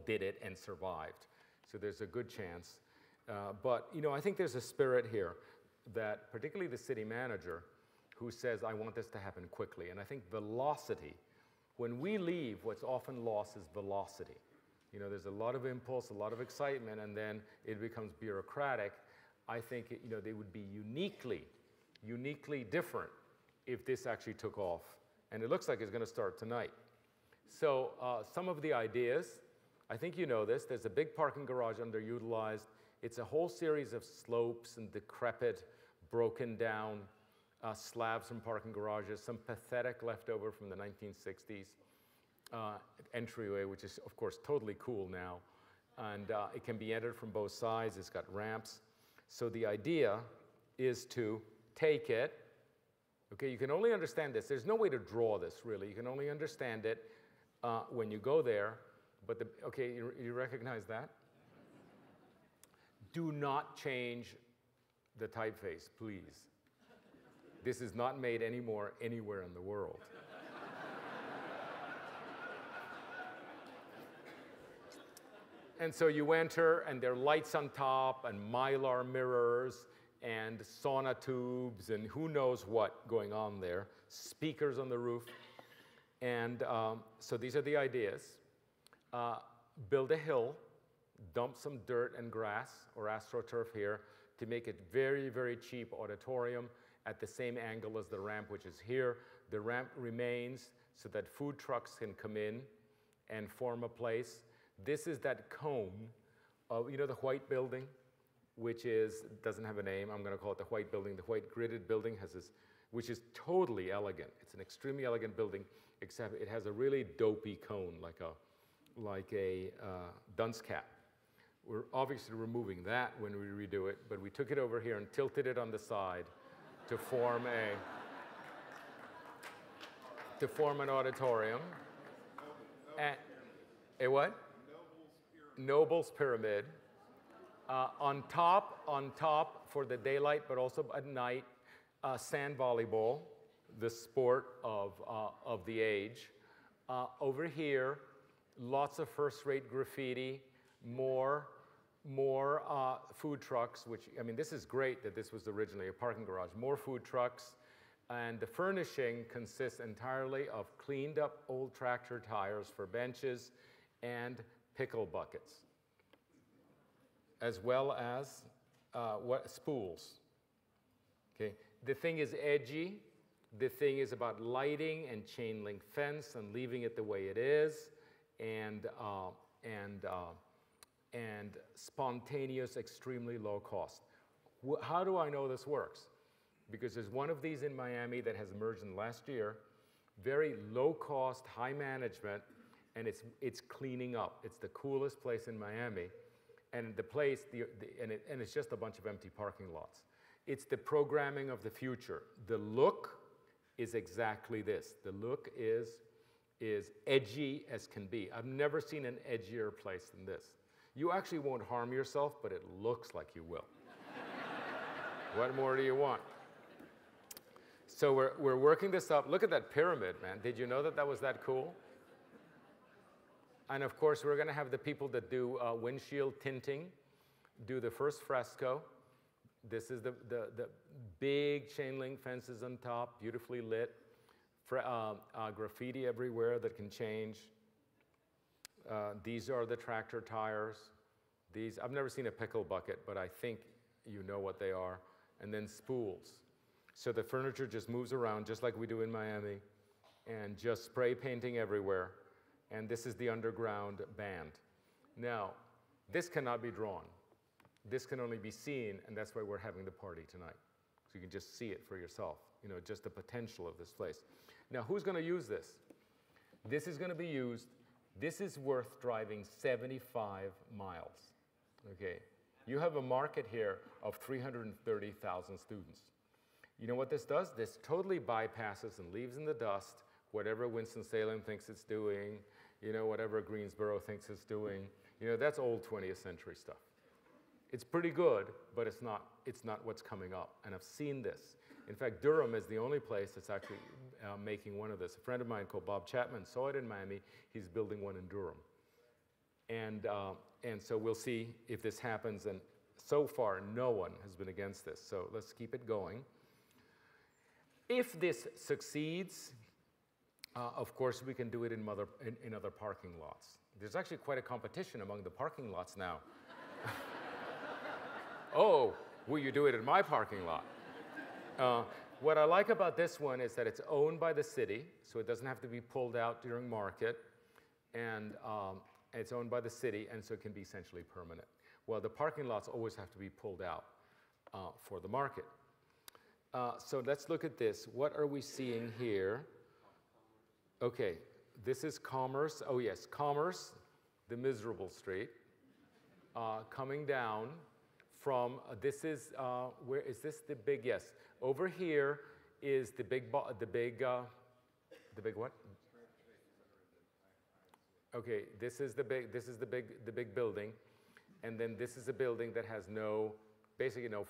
did it and survived. So there's a good chance. But I think there's a spirit here that particularly the city manager who says, I want this to happen quickly. And I think velocity, when we leave, what's often lost is velocity. There's a lot of impulse, a lot of excitement, and then it becomes bureaucratic. I think they would be uniquely different if this actually took off. And it looks like it's going to start tonight. So some of the ideas, I think you know this. There's a big parking garage underutilized. It's a whole series of slopes and decrepit, broken down slabs from parking garages, some pathetic leftover from the 1960s entryway, which is, of course, totally cool now. And it can be entered from both sides. It's got ramps. So the idea is to take it. Okay, you can only understand this. There's no way to draw this, really. You can only understand it when you go there. But, okay, you recognize that? Do not change the typeface, please. This is not made anymore anywhere in the world. And so you enter, and there are lights on top, and Mylar mirrors, and sauna tubes, and who knows what going on there. Speakers on the roof. And so these are the ideas. Build a hill, dump some dirt and grass or AstroTurf here to make it very, very cheap auditorium at the same angle as the ramp, which is here. The ramp remains so that food trucks can come in and form a place. This is that cone of, the white building, which doesn't have a name. I'm going to call it the white building. The white gridded building has this, which is totally elegant. It's an extremely elegant building, except it has a really dopey cone, like a dunce cap. We're obviously removing that when we redo it, but we took it over here and tilted it on the side to form an auditorium. A what? Noble's Pyramid. On top for the daylight, but also at night, sand volleyball, the sport of the age. Over here, lots of first-rate graffiti, more food trucks, which, this is great that this was originally a parking garage. More food trucks, and the furnishing consists entirely of cleaned up old tractor tires for benches and pickle buckets, as well as spools. Okay, the thing is edgy. The thing is about lighting and chain link fence and leaving it the way it is, and spontaneous, extremely low cost. How do I know this works? Because there's one of these in Miami that has emerged in the last year, very low cost, high management, and it's cleaning up. It's the coolest place in Miami, and the place, and it's just a bunch of empty parking lots. It's the programming of the future. The look is exactly this. The look is edgy as can be. I've never seen an edgier place than this. You actually won't harm yourself, but it looks like you will. What more do you want? So we're working this up. Look at that pyramid, man. Did you know that was that cool? And of course, we're going to have the people that do windshield tinting do the first fresco. This is the big chain link fences on top, beautifully lit. Graffiti everywhere that can change. These are the tractor tires. I've never seen a pickle bucket, but I think you know what they are. And then spools. So the furniture just moves around just like we do in Miami, and just spray painting everywhere. And this is the underground band. Now, this cannot be drawn. This can only be seen, and that's why we're having the party tonight. So you can just see it for yourself, just the potential of this place. Now, who's going to use this? This is going to be used. This is worth driving 75 miles, okay? You have a market here of 330,000 students. You know what this does? This totally bypasses and leaves in the dust whatever Winston-Salem thinks it's doing, whatever Greensboro thinks it's doing. That's old 20th century stuff. It's pretty good, but it's not what's coming up. And I've seen this. In fact, Durham is the only place that's actually making one of this. A friend of mine called Bob Chapman saw it in Miami. He's building one in Durham. And so we'll see if this happens. And so far, no one has been against this. So let's keep it going. If this succeeds, of course, we can do it in other parking lots. There's actually quite a competition among the parking lots now. Oh, will you do it in my parking lot? What I like about this one is that it's owned by the city, so it doesn't have to be pulled out during market, and it's owned by the city, and so it can be essentially permanent. Well, the parking lots always have to be pulled out for the market. So let's look at this. What are we seeing here? Okay, this is Commerce. Oh yes, Commerce, the miserable street, coming down from, this is, where is this the big, yes. Over here is the big what? Okay, this is the big building, and then this is a building that has basically no